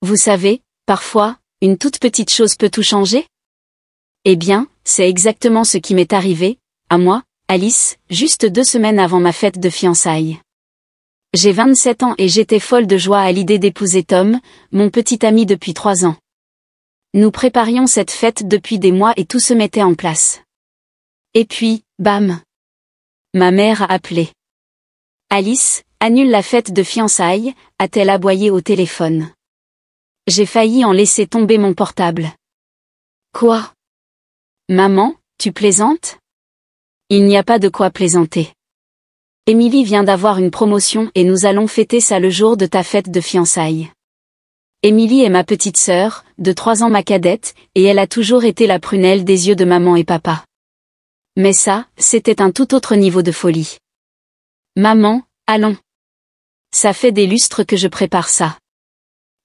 Vous savez, parfois, une toute petite chose peut tout changer? Eh bien, c'est exactement ce qui m'est arrivé, à moi, Alice, juste 2 semaines avant ma fête de fiançailles. J'ai 27 ans et j'étais folle de joie à l'idée d'épouser Tom, mon petit ami depuis 3 ans. Nous préparions cette fête depuis des mois et tout se mettait en place. Et puis, bam! Ma mère a appelé. Alice, annule la fête de fiançailles, a-t-elle aboyé au téléphone. J'ai failli en laisser tomber mon portable. Quoi? Maman, tu plaisantes? Il n'y a pas de quoi plaisanter. Émilie vient d'avoir une promotion et nous allons fêter ça le jour de ta fête de fiançailles. Émilie est ma petite sœur, de 3 ans ma cadette, et elle a toujours été la prunelle des yeux de maman et papa. Mais ça, c'était un tout autre niveau de folie. Maman, allons. Ça fait des lustres que je prépare ça.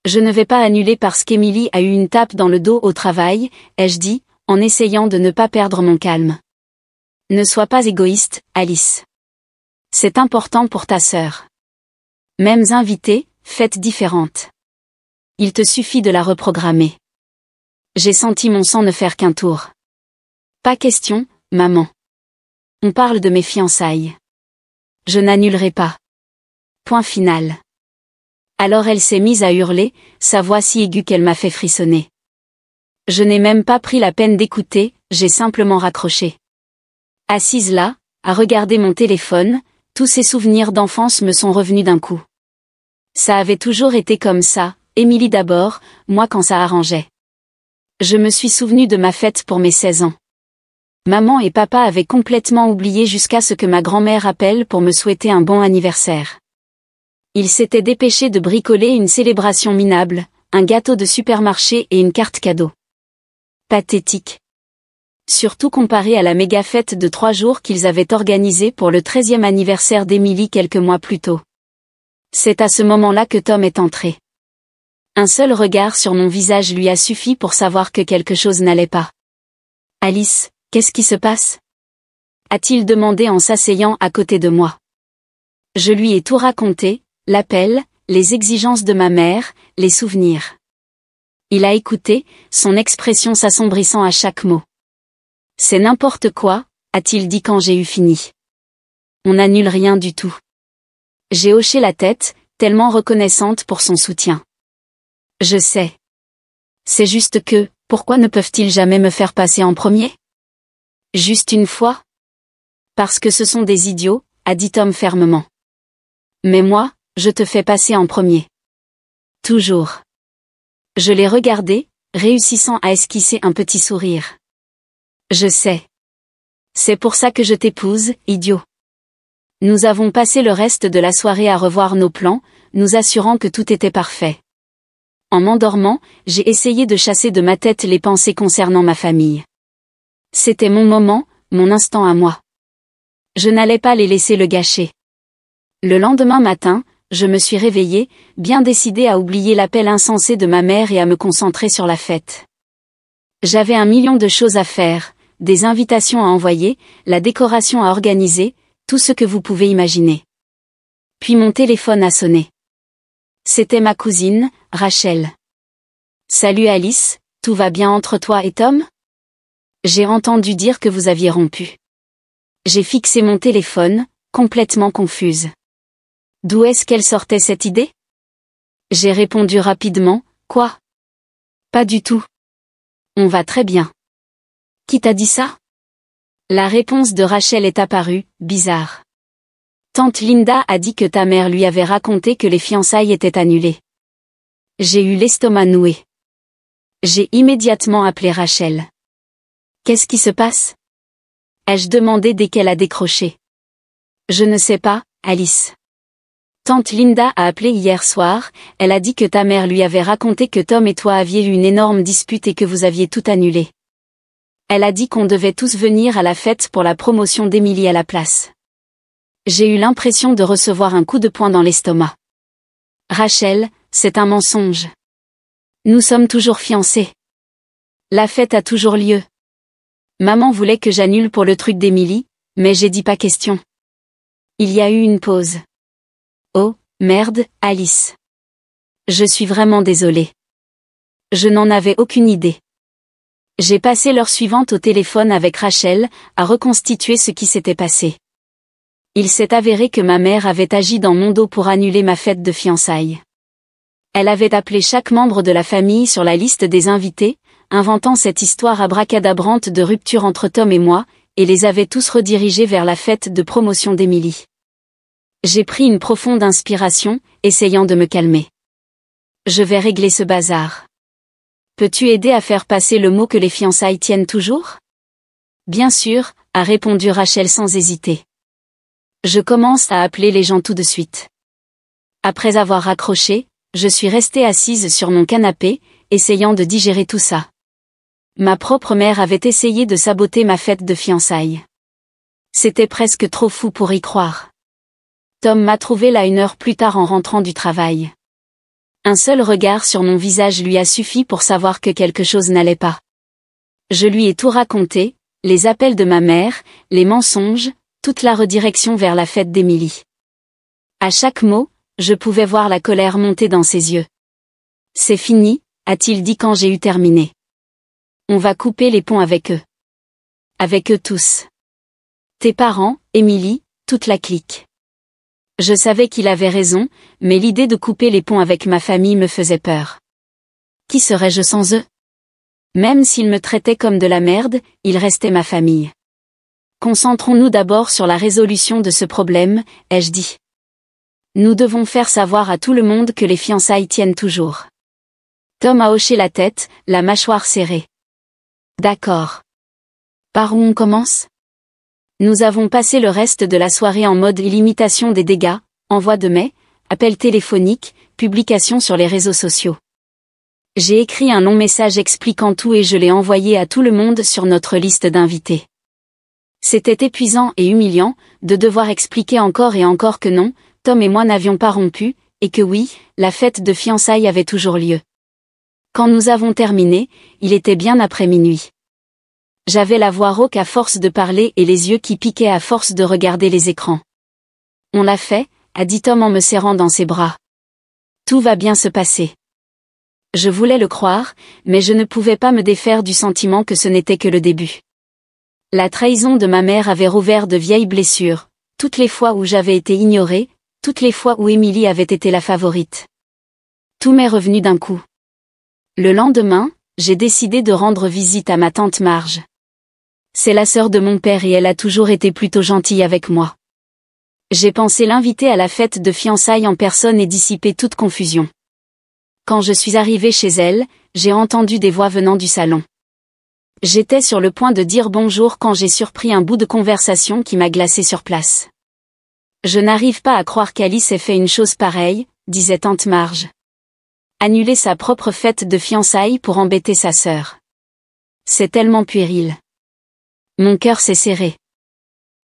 Je ne vais pas annuler parce qu'Émilie a eu une tape dans le dos au travail, ai-je dit, en essayant de ne pas perdre mon calme. Ne sois pas égoïste, Alice. C'est important pour ta sœur. Mêmes invités, fêtes différentes. Il te suffit de la reprogrammer. J'ai senti mon sang ne faire qu'un tour. Pas question, maman. On parle de mes fiançailles. Je n'annulerai pas. Point final. Alors elle s'est mise à hurler, sa voix si aiguë qu'elle m'a fait frissonner. Je n'ai même pas pris la peine d'écouter, j'ai simplement raccroché. Assise là, à regarder mon téléphone, tous ces souvenirs d'enfance me sont revenus d'un coup. Ça avait toujours été comme ça, Émilie d'abord, moi quand ça arrangeait. Je me suis souvenu de ma fête pour mes 16 ans. Maman et papa avaient complètement oublié jusqu'à ce que ma grand-mère appelle pour me souhaiter un bon anniversaire. Ils s'étaient dépêchés de bricoler une célébration minable, un gâteau de supermarché et une carte cadeau. Pathétique. Surtout comparé à la méga fête de 3 jours qu'ils avaient organisée pour le 13e anniversaire d'Émilie quelques mois plus tôt. C'est à ce moment-là que Tom est entré. Un seul regard sur mon visage lui a suffi pour savoir que quelque chose n'allait pas. Alice, qu'est-ce qui se passe? A-t-il demandé en s'asseyant à côté de moi. Je lui ai tout raconté, l'appel, les exigences de ma mère, les souvenirs. Il a écouté, son expression s'assombrissant à chaque mot. C'est n'importe quoi, a-t-il dit quand j'ai eu fini. On n'annule rien du tout. J'ai hoché la tête, tellement reconnaissante pour son soutien. Je sais. C'est juste que, pourquoi ne peuvent-ils jamais me faire passer en premier? Juste une fois? Parce que ce sont des idiots, a dit Tom fermement. Mais moi, je te fais passer en premier. Toujours. Je l'ai regardé, réussissant à esquisser un petit sourire. Je sais. C'est pour ça que je t'épouse, idiot. Nous avons passé le reste de la soirée à revoir nos plans, nous assurant que tout était parfait. En m'endormant, j'ai essayé de chasser de ma tête les pensées concernant ma famille. C'était mon moment, mon instant à moi. Je n'allais pas les laisser le gâcher. Le lendemain matin, je me suis réveillée, bien décidée à oublier l'appel insensé de ma mère et à me concentrer sur la fête. J'avais 1 million de choses à faire, des invitations à envoyer, la décoration à organiser, tout ce que vous pouvez imaginer. Puis mon téléphone a sonné. C'était ma cousine, Rachel. Salut Alice, tout va bien entre toi et Tom? J'ai entendu dire que vous aviez rompu. J'ai fixé mon téléphone, complètement confuse. D'où est-ce qu'elle sortait cette idée? J'ai répondu rapidement, quoi? Pas du tout. On va très bien. Qui t'a dit ça? La réponse de Rachel est apparue, bizarre. Tante Linda a dit que ta mère lui avait raconté que les fiançailles étaient annulées. J'ai eu l'estomac noué. J'ai immédiatement appelé Rachel. Qu'est-ce qui se passe? Ai-je demandé dès qu'elle a décroché. Je ne sais pas, Alice. Tante Linda a appelé hier soir, elle a dit que ta mère lui avait raconté que Tom et toi aviez eu une énorme dispute et que vous aviez tout annulé. Elle a dit qu'on devait tous venir à la fête pour la promotion d'Émilie à la place. J'ai eu l'impression de recevoir un coup de poing dans l'estomac. Rachel, c'est un mensonge. Nous sommes toujours fiancés. La fête a toujours lieu. Maman voulait que j'annule pour le truc d'Émilie, mais j'ai dit pas question. Il y a eu une pause. Oh, merde, Alice. Je suis vraiment désolée. Je n'en avais aucune idée. J'ai passé l'heure suivante au téléphone avec Rachel, à reconstituer ce qui s'était passé. Il s'est avéré que ma mère avait agi dans mon dos pour annuler ma fête de fiançailles. Elle avait appelé chaque membre de la famille sur la liste des invités, inventant cette histoire abracadabrante de rupture entre Tom et moi, et les avait tous redirigés vers la fête de promotion d'Emily. J'ai pris une profonde inspiration, essayant de me calmer. Je vais régler ce bazar. Peux-tu aider à faire passer le mot que les fiançailles tiennent toujours? Bien sûr, a répondu Rachel sans hésiter. Je commence à appeler les gens tout de suite. Après avoir raccroché, je suis restée assise sur mon canapé, essayant de digérer tout ça. Ma propre mère avait essayé de saboter ma fête de fiançailles. C'était presque trop fou pour y croire. Tom m'a trouvé là 1 heure plus tard en rentrant du travail. Un seul regard sur mon visage lui a suffi pour savoir que quelque chose n'allait pas. Je lui ai tout raconté, les appels de ma mère, les mensonges, toute la redirection vers la fête d'Emily. À chaque mot, je pouvais voir la colère monter dans ses yeux. C'est fini, a-t-il dit quand j'ai eu terminé. On va couper les ponts avec eux. Avec eux tous. Tes parents, Emily, toute la clique. Je savais qu'il avait raison, mais l'idée de couper les ponts avec ma famille me faisait peur. Qui serais-je sans eux? Même s'ils me traitaient comme de la merde, ils restaient ma famille. Concentrons-nous d'abord sur la résolution de ce problème, ai-je dit. Nous devons faire savoir à tout le monde que les fiançailles tiennent toujours. Tom a hoché la tête, la mâchoire serrée. D'accord. Par où on commence? Nous avons passé le reste de la soirée en mode limitation des dégâts, envoi de mails, appels téléphoniques, publications sur les réseaux sociaux. J'ai écrit un long message expliquant tout et je l'ai envoyé à tout le monde sur notre liste d'invités. C'était épuisant et humiliant, de devoir expliquer encore et encore que non, Tom et moi n'avions pas rompu, et que oui, la fête de fiançailles avait toujours lieu. Quand nous avons terminé, il était bien après minuit. J'avais la voix rauque à force de parler et les yeux qui piquaient à force de regarder les écrans. On l'a fait, a dit Tom en me serrant dans ses bras. Tout va bien se passer. Je voulais le croire, mais je ne pouvais pas me défaire du sentiment que ce n'était que le début. La trahison de ma mère avait rouvert de vieilles blessures, toutes les fois où j'avais été ignorée, toutes les fois où Emily avait été la favorite. Tout m'est revenu d'un coup. Le lendemain, j'ai décidé de rendre visite à ma tante Marge. C'est la sœur de mon père et elle a toujours été plutôt gentille avec moi. J'ai pensé l'inviter à la fête de fiançailles en personne et dissiper toute confusion. Quand je suis arrivée chez elle, j'ai entendu des voix venant du salon. J'étais sur le point de dire bonjour quand j'ai surpris un bout de conversation qui m'a glacée sur place. Je n'arrive pas à croire qu'Alice ait fait une chose pareille, disait tante Marge. Annuler sa propre fête de fiançailles pour embêter sa sœur. C'est tellement puéril. Mon cœur s'est serré.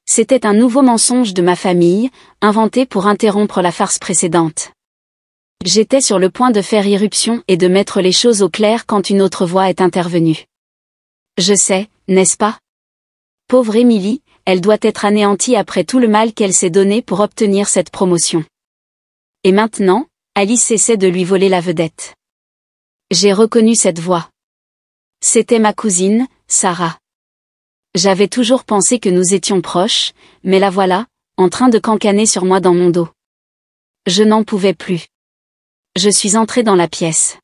C'était un nouveau mensonge de ma famille, inventé pour interrompre la farce précédente. J'étais sur le point de faire irruption et de mettre les choses au clair quand une autre voix est intervenue. Je sais, n'est-ce pas? Pauvre Emily, elle doit être anéantie après tout le mal qu'elle s'est donné pour obtenir cette promotion. Et maintenant, Alice essaie de lui voler la vedette. J'ai reconnu cette voix. C'était ma cousine, Sarah. J'avais toujours pensé que nous étions proches, mais la voilà, en train de cancaner sur moi dans mon dos. Je n'en pouvais plus. Je suis entrée dans la pièce.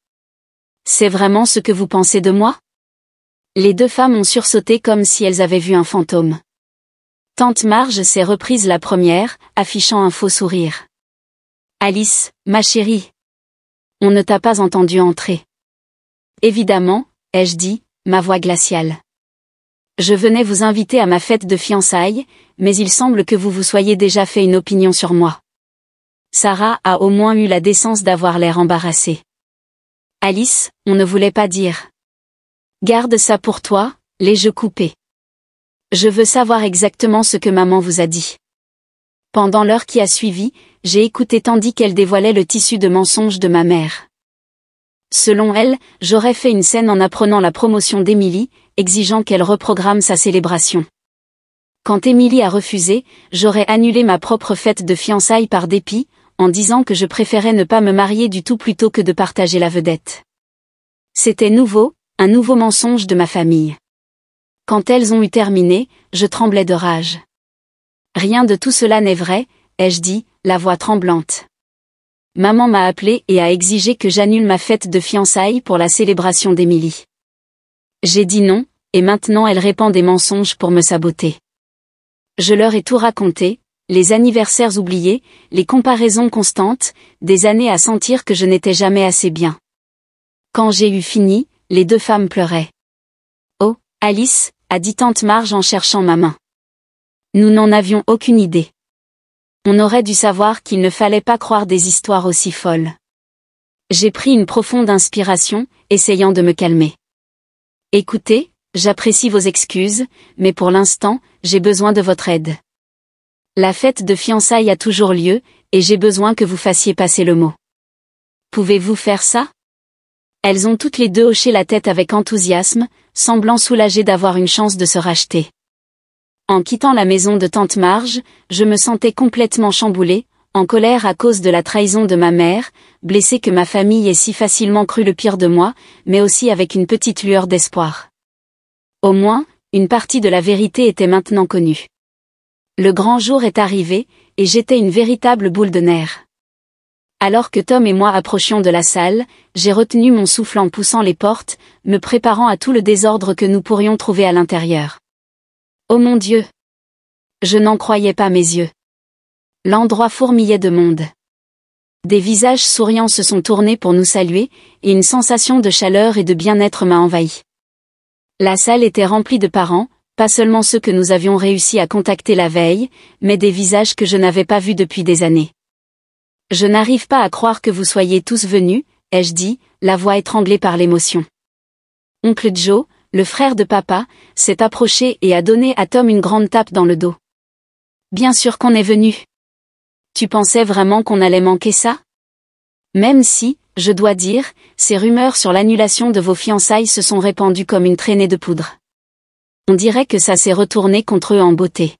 C'est vraiment ce que vous pensez de moi? Les deux femmes ont sursauté comme si elles avaient vu un fantôme. Tante Marge s'est reprise la première, affichant un faux sourire. Alice, ma chérie. On ne t'a pas entendu entrer. Évidemment, ai-je dit, ma voix glaciale. Je venais vous inviter à ma fête de fiançailles, mais il semble que vous vous soyez déjà fait une opinion sur moi. Sarah a au moins eu la décence d'avoir l'air embarrassée. Alice, on ne voulait pas dire. Garde ça pour toi, les jeux coupés. Je veux savoir exactement ce que maman vous a dit. Pendant l'heure qui a suivi, j'ai écouté tandis qu'elle dévoilait le tissu de mensonges de ma mère. Selon elle, j'aurais fait une scène en apprenant la promotion d'Emily, exigeant qu'elle reprogramme sa célébration. Quand Emily a refusé, j'aurais annulé ma propre fête de fiançailles par dépit, en disant que je préférais ne pas me marier du tout plutôt que de partager la vedette. C'était nouveau, un nouveau mensonge de ma famille. Quand elles ont eu terminé, je tremblais de rage. Rien de tout cela n'est vrai, ai-je dit, la voix tremblante. Maman m'a appelé et a exigé que j'annule ma fête de fiançailles pour la célébration d'Émilie. J'ai dit non, et maintenant elle répand des mensonges pour me saboter. Je leur ai tout raconté, les anniversaires oubliés, les comparaisons constantes, des années à sentir que je n'étais jamais assez bien. Quand j'ai eu fini, les deux femmes pleuraient. Oh, Alice, a dit tante Marge en cherchant ma main. Nous n'en avions aucune idée. On aurait dû savoir qu'il ne fallait pas croire des histoires aussi folles. J'ai pris une profonde inspiration, essayant de me calmer. Écoutez, j'apprécie vos excuses, mais pour l'instant, j'ai besoin de votre aide. La fête de fiançailles a toujours lieu, et j'ai besoin que vous fassiez passer le mot. Pouvez-vous faire ça? Elles ont toutes les deux hoché la tête avec enthousiasme, semblant soulagées d'avoir une chance de se racheter. En quittant la maison de tante Marge, je me sentais complètement chamboulée, en colère à cause de la trahison de ma mère, blessée que ma famille ait si facilement cru le pire de moi, mais aussi avec une petite lueur d'espoir. Au moins, une partie de la vérité était maintenant connue. Le grand jour est arrivé, et j'étais une véritable boule de nerfs. Alors que Tom et moi approchions de la salle, j'ai retenu mon souffle en poussant les portes, me préparant à tout le désordre que nous pourrions trouver à l'intérieur. Oh mon Dieu! Je n'en croyais pas mes yeux. L'endroit fourmillait de monde. Des visages souriants se sont tournés pour nous saluer, et une sensation de chaleur et de bien-être m'a envahi. La salle était remplie de parents, pas seulement ceux que nous avions réussi à contacter la veille, mais des visages que je n'avais pas vus depuis des années. Je n'arrive pas à croire que vous soyez tous venus, ai-je dit, la voix étranglée par l'émotion. Oncle Joe, le frère de papa, s'est approché et a donné à Tom une grande tape dans le dos. Bien sûr qu'on est venu. Tu pensais vraiment qu'on allait manquer ça? Même si, je dois dire, ces rumeurs sur l'annulation de vos fiançailles se sont répandues comme une traînée de poudre. On dirait que ça s'est retourné contre eux en beauté.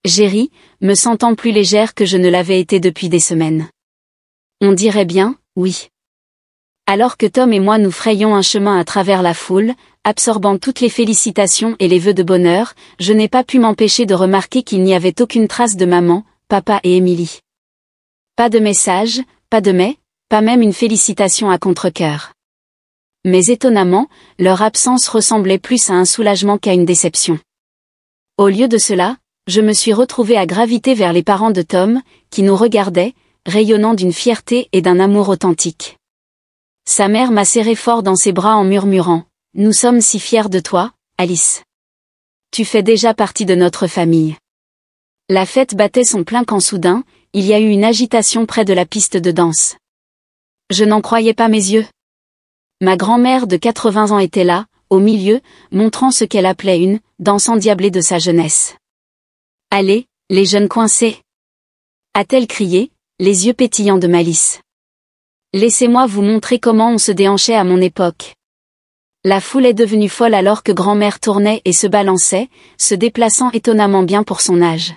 J'ai ri, me sentant plus légère que je ne l'avais été depuis des semaines. On dirait bien, oui. Alors que Tom et moi nous frayions un chemin à travers la foule, absorbant toutes les félicitations et les vœux de bonheur, je n'ai pas pu m'empêcher de remarquer qu'il n'y avait aucune trace de maman, papa et Émilie. Pas de message, pas de mais, pas même une félicitation à contre-cœur. Mais étonnamment, leur absence ressemblait plus à un soulagement qu'à une déception. Au lieu de cela, je me suis retrouvée à graviter vers les parents de Tom, qui nous regardaient, rayonnant d'une fierté et d'un amour authentique. Sa mère m'a serré fort dans ses bras en murmurant « Nous sommes si fiers de toi, Alice. Tu fais déjà partie de notre famille. » La fête battait son plein quand soudain, il y a eu une agitation près de la piste de danse. Je n'en croyais pas mes yeux. Ma grand-mère de 80 ans était là, au milieu, montrant ce qu'elle appelait une « danse endiablée de sa jeunesse ». « Allez, les jeunes coincés !» a-t-elle crié, les yeux pétillants de malice. Laissez-moi vous montrer comment on se déhanchait à mon époque. La foule est devenue folle alors que grand-mère tournait et se balançait, se déplaçant étonnamment bien pour son âge.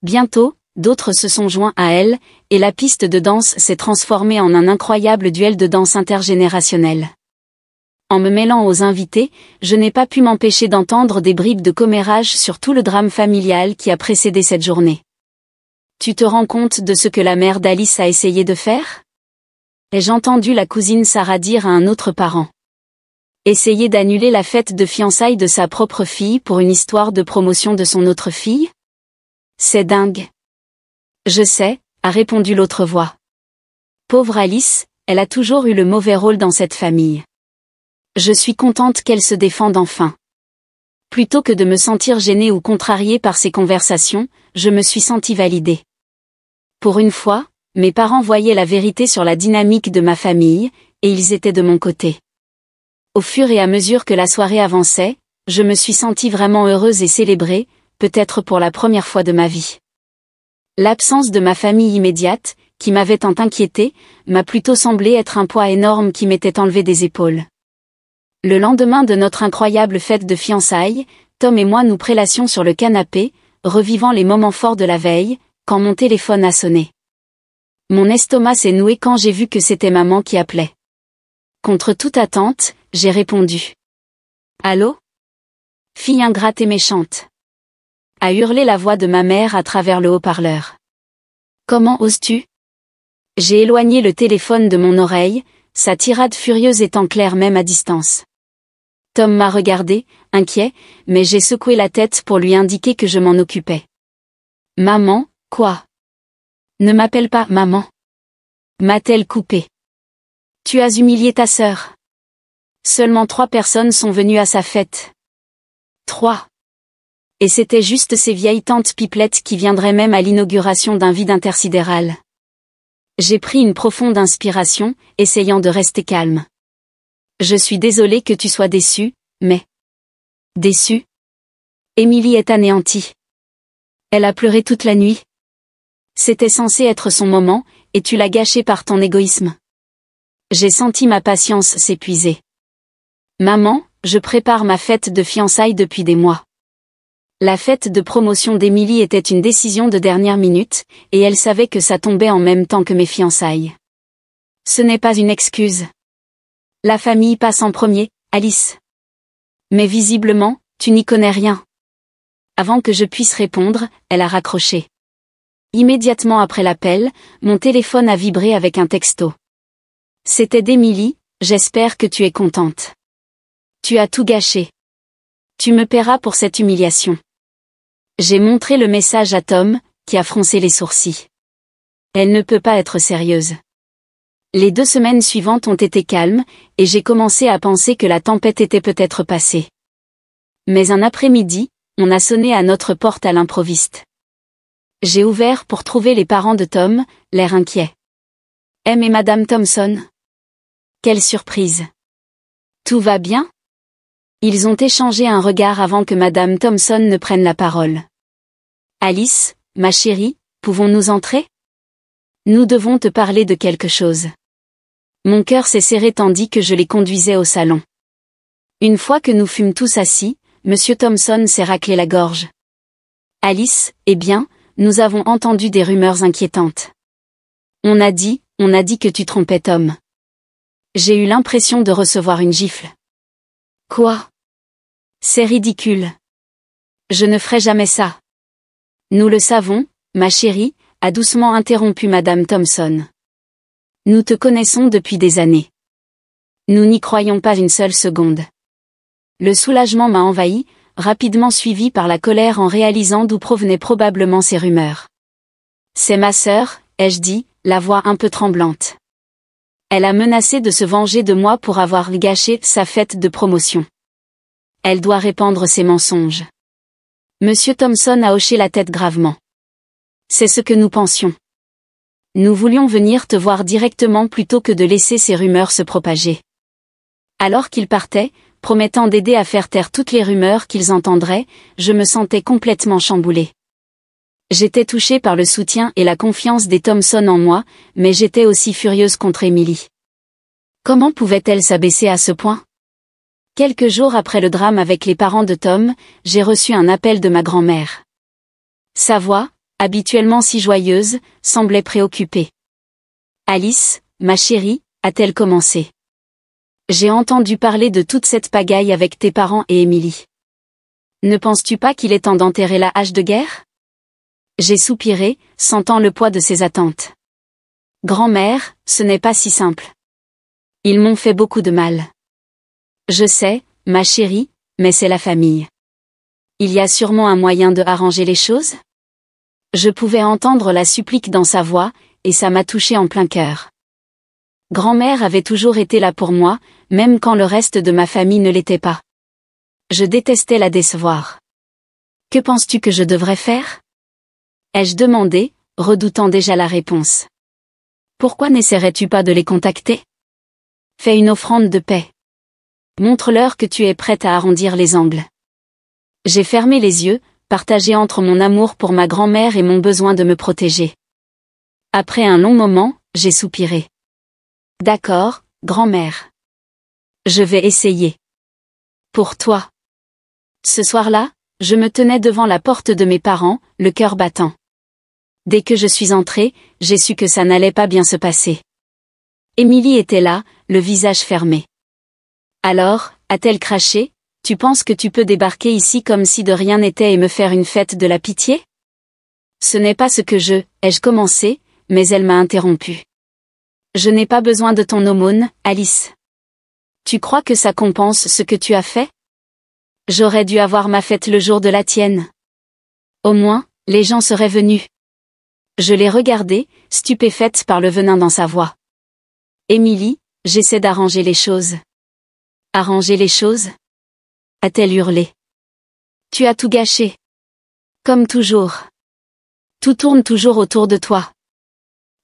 Bientôt, d'autres se sont joints à elle, et la piste de danse s'est transformée en un incroyable duel de danse intergénérationnel. En me mêlant aux invités, je n'ai pas pu m'empêcher d'entendre des bribes de commérage sur tout le drame familial qui a précédé cette journée. Tu te rends compte de ce que la mère d'Alice a essayé de faire? Ai-je entendu la cousine Sarah dire à un autre parent. Essayer d'annuler la fête de fiançailles de sa propre fille pour une histoire de promotion de son autre fille? C'est dingue. Je sais, a répondu l'autre voix. Pauvre Alice, elle a toujours eu le mauvais rôle dans cette famille. Je suis contente qu'elle se défende enfin. Plutôt que de me sentir gênée ou contrariée par ces conversations, je me suis sentie validée. Pour une fois, mes parents voyaient la vérité sur la dynamique de ma famille, et ils étaient de mon côté. Au fur et à mesure que la soirée avançait, je me suis sentie vraiment heureuse et célébrée, peut-être pour la première fois de ma vie. L'absence de ma famille immédiate, qui m'avait tant inquiétée, m'a plutôt semblé être un poids énorme qui m'était enlevé des épaules. Le lendemain de notre incroyable fête de fiançailles, Tom et moi nous prélassions sur le canapé, revivant les moments forts de la veille, quand mon téléphone a sonné. Mon estomac s'est noué quand j'ai vu que c'était maman qui appelait. Contre toute attente, j'ai répondu. Allô? Fille ingrate et méchante. A hurlé la voix de ma mère à travers le haut-parleur. Comment oses-tu? J'ai éloigné le téléphone de mon oreille, sa tirade furieuse étant claire même à distance. Tom m'a regardé, inquiet, mais j'ai secoué la tête pour lui indiquer que je m'en occupais. Maman, quoi? Ne m'appelle pas maman. M'a-t-elle coupé? Tu as humilié ta sœur. Seulement 3 personnes sont venues à sa fête. 3. Et c'était juste ces vieilles tantes pipelettes qui viendraient même à l'inauguration d'un vide intersidéral. J'ai pris une profonde inspiration, essayant de rester calme. Je suis désolée que tu sois déçue, mais... Déçue? Émilie est anéantie. Elle a pleuré toute la nuit. C'était censé être son moment, et tu l'as gâché par ton égoïsme. J'ai senti ma patience s'épuiser. Maman, je prépare ma fête de fiançailles depuis des mois. La fête de promotion d'Émilie était une décision de dernière minute, et elle savait que ça tombait en même temps que mes fiançailles. Ce n'est pas une excuse. La famille passe en premier, Alice. Mais visiblement, tu n'y connais rien. Avant que je puisse répondre, elle a raccroché. Immédiatement après l'appel, mon téléphone a vibré avec un texto. C'était d'Émilie, j'espère que tu es contente. Tu as tout gâché. Tu me paieras pour cette humiliation. J'ai montré le message à Tom, qui a froncé les sourcils. Elle ne peut pas être sérieuse. Les 2 semaines suivantes ont été calmes, et j'ai commencé à penser que la tempête était peut-être passée. Mais un après-midi, on a sonné à notre porte à l'improviste. J'ai ouvert pour trouver les parents de Tom, l'air inquiet. M et Madame Thompson. Quelle surprise. Tout va bien? Ils ont échangé un regard avant que Madame Thompson ne prenne la parole. Alice, ma chérie, pouvons-nous entrer? Nous devons te parler de quelque chose. Mon cœur s'est serré tandis que je les conduisais au salon. Une fois que nous fûmes tous assis, Monsieur Thompson s'est raclé la gorge. Alice, eh bien, nous avons entendu des rumeurs inquiétantes. On a dit que tu trompais Tom. J'ai eu l'impression de recevoir une gifle. Quoi? C'est ridicule. Je ne ferai jamais ça. Nous le savons, ma chérie, a doucement interrompu Madame Thompson. Nous te connaissons depuis des années. Nous n'y croyons pas une seule seconde. Le soulagement m'a envahi, rapidement suivi par la colère en réalisant d'où provenaient probablement ces rumeurs. C'est ma sœur, ai-je dit, la voix un peu tremblante. Elle a menacé de se venger de moi pour avoir gâché sa fête de promotion. Elle doit répandre ses mensonges. Monsieur Thompson a hoché la tête gravement. C'est ce que nous pensions. Nous voulions venir te voir directement plutôt que de laisser ces rumeurs se propager. Alors qu'il partait, promettant d'aider à faire taire toutes les rumeurs qu'ils entendraient, je me sentais complètement chamboulée. J'étais touchée par le soutien et la confiance des Thompson en moi, mais j'étais aussi furieuse contre Émilie. Comment pouvait-elle s'abaisser à ce point? Quelques jours après le drame avec les parents de Tom, j'ai reçu un appel de ma grand-mère. Sa voix, habituellement si joyeuse, semblait préoccupée. Alice, ma chérie, a-t-elle commencé? J'ai entendu parler de toute cette pagaille avec tes parents et Émilie. Ne penses-tu pas qu'il est temps d'enterrer la hache de guerre? J'ai soupiré, sentant le poids de ses attentes. Grand-mère, ce n'est pas si simple. Ils m'ont fait beaucoup de mal. Je sais, ma chérie, mais c'est la famille. Il y a sûrement un moyen de arranger les choses? Je pouvais entendre la supplique dans sa voix, et ça m'a touché en plein cœur. Grand-mère avait toujours été là pour moi, même quand le reste de ma famille ne l'était pas. Je détestais la décevoir. Que penses-tu que je devrais faire? Ai-je demandé, redoutant déjà la réponse. Pourquoi n'essaierais-tu pas de les contacter? Fais une offrande de paix. Montre-leur que tu es prête à arrondir les angles. J'ai fermé les yeux, partagé entre mon amour pour ma grand-mère et mon besoin de me protéger. Après un long moment, j'ai soupiré. D'accord, grand-mère. Je vais essayer. Pour toi. Ce soir-là, je me tenais devant la porte de mes parents, le cœur battant. Dès que je suis entrée, j'ai su que ça n'allait pas bien se passer. Émilie était là, le visage fermé. Alors, a-t-elle craché, tu penses que tu peux débarquer ici comme si de rien n'était et me faire une fête de la pitié? Ce n'est pas ce que ai-je commencé, mais elle m'a interrompu. Je n'ai pas besoin de ton aumône, Alice. Tu crois que ça compense ce que tu as fait? J'aurais dû avoir ma fête le jour de la tienne. Au moins, les gens seraient venus. Je l'ai regardée, stupéfaite par le venin dans sa voix. Émilie, j'essaie d'arranger les choses. Arranger les choses? A-t-elle hurlé. Tu as tout gâché. Comme toujours. Tout tourne toujours autour de toi.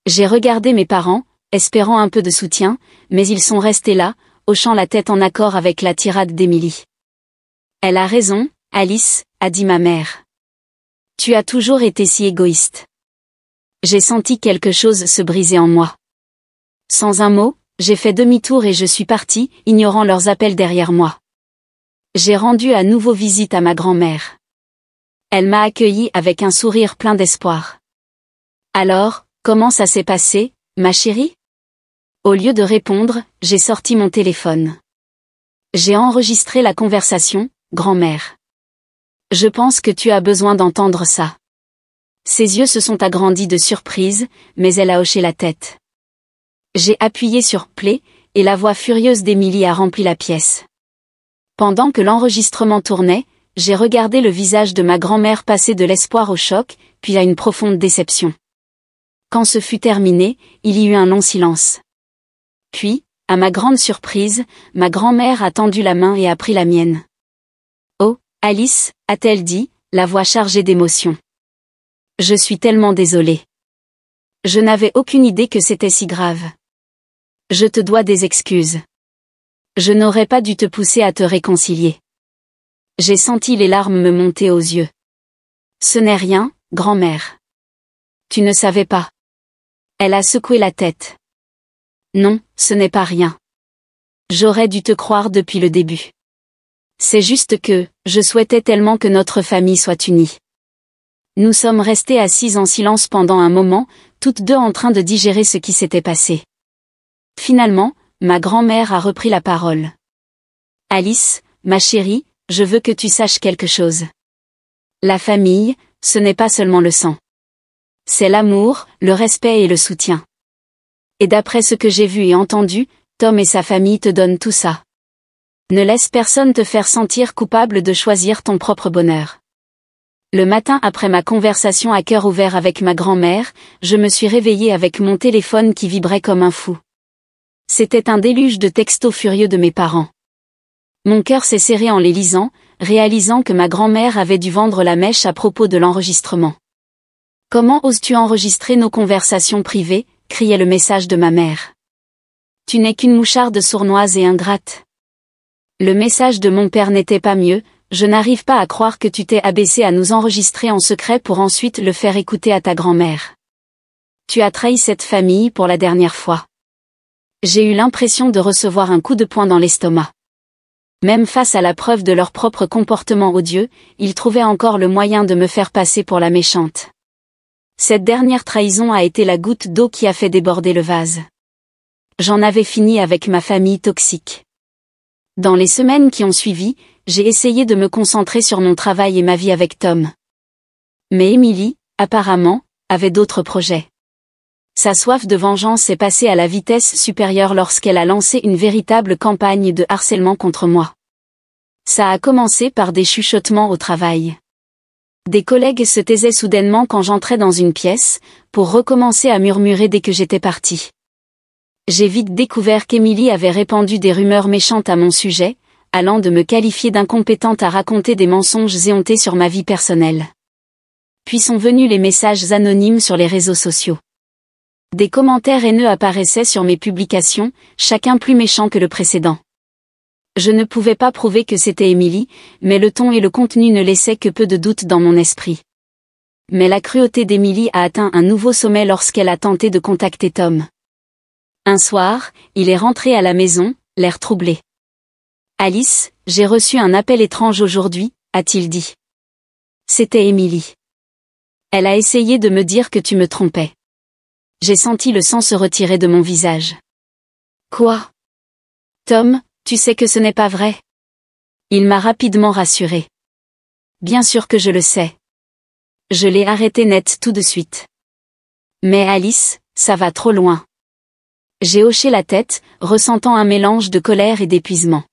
J'ai regardé mes parents, espérant un peu de soutien, mais ils sont restés là, hochant la tête en accord avec la tirade d'Émilie. Elle a raison, Alice, a dit ma mère. Tu as toujours été si égoïste. J'ai senti quelque chose se briser en moi. Sans un mot, j'ai fait demi-tour et je suis partie, ignorant leurs appels derrière moi. J'ai rendu à nouveau visite à ma grand-mère. Elle m'a accueillie avec un sourire plein d'espoir. Alors, comment ça s'est passé, ma chérie? Au lieu de répondre, j'ai sorti mon téléphone. J'ai enregistré la conversation, grand-mère. Je pense que tu as besoin d'entendre ça. Ses yeux se sont agrandis de surprise, mais elle a hoché la tête. J'ai appuyé sur play, et la voix furieuse d'Émilie a rempli la pièce. Pendant que l'enregistrement tournait, j'ai regardé le visage de ma grand-mère passer de l'espoir au choc, puis à une profonde déception. Quand ce fut terminé, il y eut un long silence. Puis, à ma grande surprise, ma grand-mère a tendu la main et a pris la mienne. Oh, Alice, a-t-elle dit, la voix chargée d'émotion. Je suis tellement désolée. Je n'avais aucune idée que c'était si grave. Je te dois des excuses. Je n'aurais pas dû te pousser à te réconcilier. J'ai senti les larmes me monter aux yeux. Ce n'est rien, grand-mère. Tu ne savais pas. Elle a secoué la tête. Non, ce n'est pas rien. J'aurais dû te croire depuis le début. C'est juste que, je souhaitais tellement que notre famille soit unie. Nous sommes restés assises en silence pendant un moment, toutes deux en train de digérer ce qui s'était passé. Finalement, ma grand-mère a repris la parole. Alice, ma chérie, je veux que tu saches quelque chose. La famille, ce n'est pas seulement le sang. C'est l'amour, le respect et le soutien. Et d'après ce que j'ai vu et entendu, Tom et sa famille te donnent tout ça. Ne laisse personne te faire sentir coupable de choisir ton propre bonheur. Le matin après ma conversation à cœur ouvert avec ma grand-mère, je me suis réveillée avec mon téléphone qui vibrait comme un fou. C'était un déluge de textos furieux de mes parents. Mon cœur s'est serré en les lisant, réalisant que ma grand-mère avait dû vendre la mèche à propos de l'enregistrement. Comment oses-tu enregistrer nos conversations privées, criait le message de ma mère. Tu n'es qu'une moucharde sournoise et ingrate. Le message de mon père n'était pas mieux, je n'arrive pas à croire que tu t'es abaissé à nous enregistrer en secret pour ensuite le faire écouter à ta grand-mère. Tu as trahi cette famille pour la dernière fois. J'ai eu l'impression de recevoir un coup de poing dans l'estomac. Même face à la preuve de leur propre comportement odieux, ils trouvaient encore le moyen de me faire passer pour la méchante. Cette dernière trahison a été la goutte d'eau qui a fait déborder le vase. J'en avais fini avec ma famille toxique. Dans les semaines qui ont suivi, j'ai essayé de me concentrer sur mon travail et ma vie avec Tom. Mais Émilie, apparemment, avait d'autres projets. Sa soif de vengeance est passée à la vitesse supérieure lorsqu'elle a lancé une véritable campagne de harcèlement contre moi. Ça a commencé par des chuchotements au travail. Des collègues se taisaient soudainement quand j'entrais dans une pièce, pour recommencer à murmurer dès que j'étais partie. J'ai vite découvert qu'Émilie avait répandu des rumeurs méchantes à mon sujet, allant de me qualifier d'incompétente à raconter des mensonges éhontés sur ma vie personnelle. Puis sont venus les messages anonymes sur les réseaux sociaux. Des commentaires haineux apparaissaient sur mes publications, chacun plus méchant que le précédent. Je ne pouvais pas prouver que c'était Émilie, mais le ton et le contenu ne laissaient que peu de doute dans mon esprit. Mais la cruauté d'Émilie a atteint un nouveau sommet lorsqu'elle a tenté de contacter Tom. Un soir, il est rentré à la maison, l'air troublé. « Alice, j'ai reçu un appel étrange aujourd'hui », a-t-il dit. C'était Émilie. Elle a essayé de me dire que tu me trompais. J'ai senti le sang se retirer de mon visage. Quoi? Tom, tu sais que ce n'est pas vrai. Il m'a rapidement rassuré. Bien sûr que je le sais. Je l'ai arrêté net tout de suite. Mais Alice, ça va trop loin. J'ai hoché la tête, ressentant un mélange de colère et d'épuisement.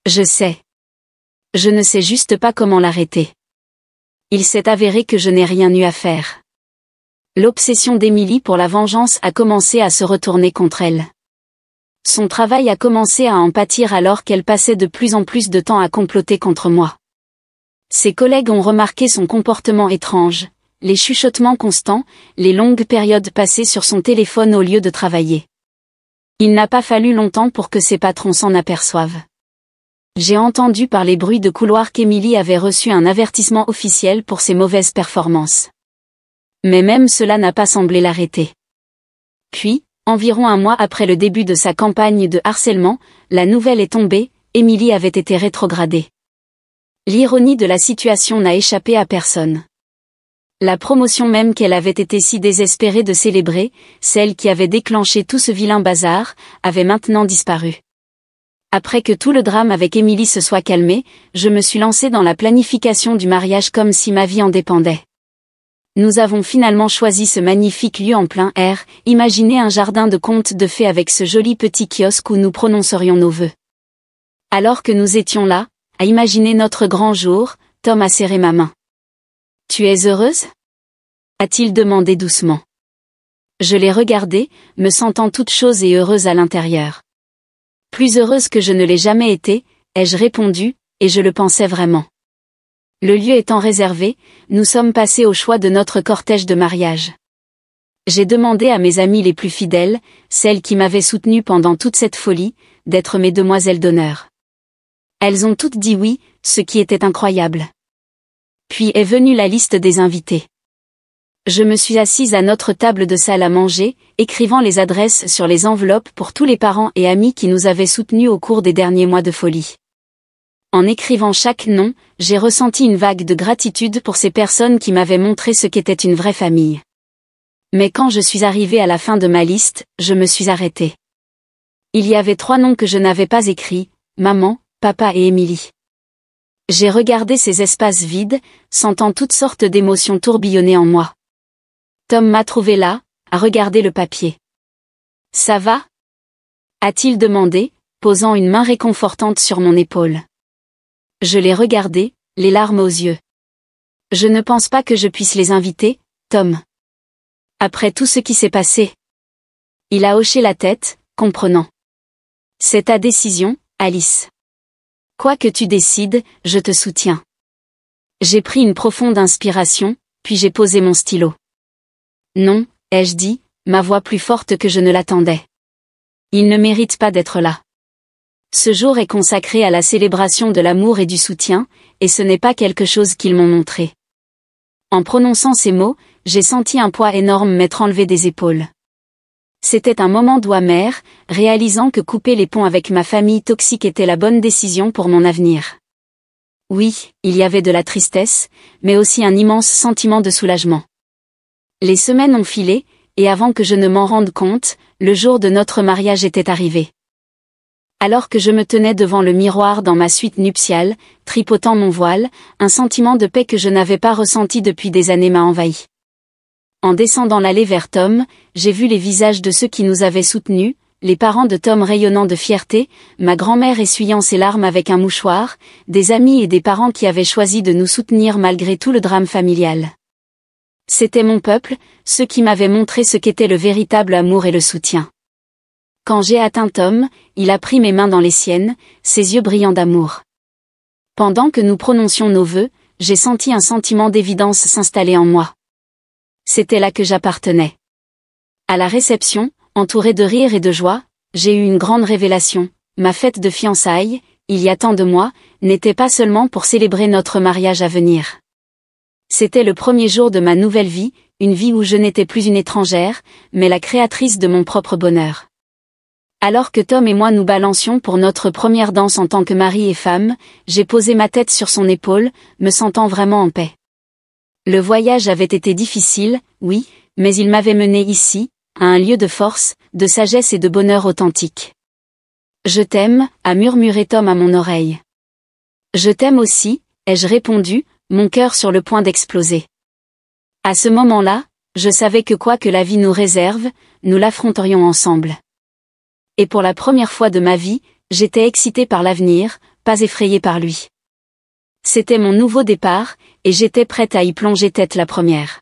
Je sais. Je ne sais juste pas comment l'arrêter. Il s'est avéré que je n'ai rien eu à faire. L'obsession d'Emily pour la vengeance a commencé à se retourner contre elle. Son travail a commencé à en pâtir alors qu'elle passait de plus en plus de temps à comploter contre moi. Ses collègues ont remarqué son comportement étrange, les chuchotements constants, les longues périodes passées sur son téléphone au lieu de travailler. Il n'a pas fallu longtemps pour que ses patrons s'en aperçoivent. J'ai entendu par les bruits de couloir qu'Emily avait reçu un avertissement officiel pour ses mauvaises performances. Mais même cela n'a pas semblé l'arrêter. Puis, environ un mois après le début de sa campagne de harcèlement, la nouvelle est tombée, Emily avait été rétrogradée. L'ironie de la situation n'a échappé à personne. La promotion même qu'elle avait été si désespérée de célébrer, celle qui avait déclenché tout ce vilain bazar, avait maintenant disparu. Après que tout le drame avec Emily se soit calmé, je me suis lancée dans la planification du mariage comme si ma vie en dépendait. Nous avons finalement choisi ce magnifique lieu en plein air, imaginez un jardin de contes de fées avec ce joli petit kiosque où nous prononcerions nos vœux. Alors que nous étions là, à imaginer notre grand jour, Tom a serré ma main. « Tu es heureuse ?» a-t-il demandé doucement. Je l'ai regardé, me sentant toute chose et heureuse à l'intérieur. Plus heureuse que je ne l'ai jamais été, ai-je répondu, et je le pensais vraiment. Le lieu étant réservé, nous sommes passés au choix de notre cortège de mariage. J'ai demandé à mes amies les plus fidèles, celles qui m'avaient soutenue pendant toute cette folie, d'être mes demoiselles d'honneur. Elles ont toutes dit oui, ce qui était incroyable. Puis est venue la liste des invités. Je me suis assise à notre table de salle à manger, écrivant les adresses sur les enveloppes pour tous les parents et amis qui nous avaient soutenus au cours des derniers mois de folie. En écrivant chaque nom, j'ai ressenti une vague de gratitude pour ces personnes qui m'avaient montré ce qu'était une vraie famille. Mais quand je suis arrivée à la fin de ma liste, je me suis arrêtée. Il y avait 3 noms que je n'avais pas écrits, maman, papa et Emily. J'ai regardé ces espaces vides, sentant toutes sortes d'émotions tourbillonner en moi. Tom m'a trouvé là, à regarder le papier. « Ça va ?» a-t-il demandé, posant une main réconfortante sur mon épaule. Je l'ai regardé, les larmes aux yeux. « Je ne pense pas que je puisse les inviter, Tom. Après tout ce qui s'est passé. » Il a hoché la tête, comprenant. « C'est ta décision, Alice. Quoi que tu décides, je te soutiens. » J'ai pris une profonde inspiration, puis j'ai posé mon stylo. « Non, » ai-je dit, ma voix plus forte que je ne l'attendais. Il ne mérite pas d'être là. Ce jour est consacré à la célébration de l'amour et du soutien, et ce n'est pas quelque chose qu'ils m'ont montré. En prononçant ces mots, j'ai senti un poids énorme m'être enlevé des épaules. C'était un moment doux amer, réalisant que couper les ponts avec ma famille toxique était la bonne décision pour mon avenir. Oui, il y avait de la tristesse, mais aussi un immense sentiment de soulagement. Les semaines ont filé, et avant que je ne m'en rende compte, le jour de notre mariage était arrivé. Alors que je me tenais devant le miroir dans ma suite nuptiale, tripotant mon voile, un sentiment de paix que je n'avais pas ressenti depuis des années m'a envahi. En descendant l'allée vers Tom, j'ai vu les visages de ceux qui nous avaient soutenus, les parents de Tom rayonnant de fierté, ma grand-mère essuyant ses larmes avec un mouchoir, des amis et des parents qui avaient choisi de nous soutenir malgré tout le drame familial. C'était mon peuple, ceux qui m'avaient montré ce qu'était le véritable amour et le soutien. Quand j'ai atteint Tom, il a pris mes mains dans les siennes, ses yeux brillants d'amour. Pendant que nous prononcions nos vœux, j'ai senti un sentiment d'évidence s'installer en moi. C'était là que j'appartenais. À la réception, entourée de rire et de joie, j'ai eu une grande révélation. Ma fête de fiançailles, il y a tant de mois, n'était pas seulement pour célébrer notre mariage à venir. C'était le premier jour de ma nouvelle vie, une vie où je n'étais plus une étrangère, mais la créatrice de mon propre bonheur. Alors que Tom et moi nous balancions pour notre première danse en tant que mari et femme, j'ai posé ma tête sur son épaule, me sentant vraiment en paix. Le voyage avait été difficile, oui, mais il m'avait menée ici, À un lieu de force, de sagesse et de bonheur authentique. Je t'aime, a murmuré Tom à mon oreille. Je t'aime aussi, ai-je répondu, mon cœur sur le point d'exploser. À ce moment-là, je savais que quoi que la vie nous réserve, nous l'affronterions ensemble. Et pour la première fois de ma vie, j'étais excitée par l'avenir, pas effrayée par lui. C'était mon nouveau départ, et j'étais prête à y plonger tête la première.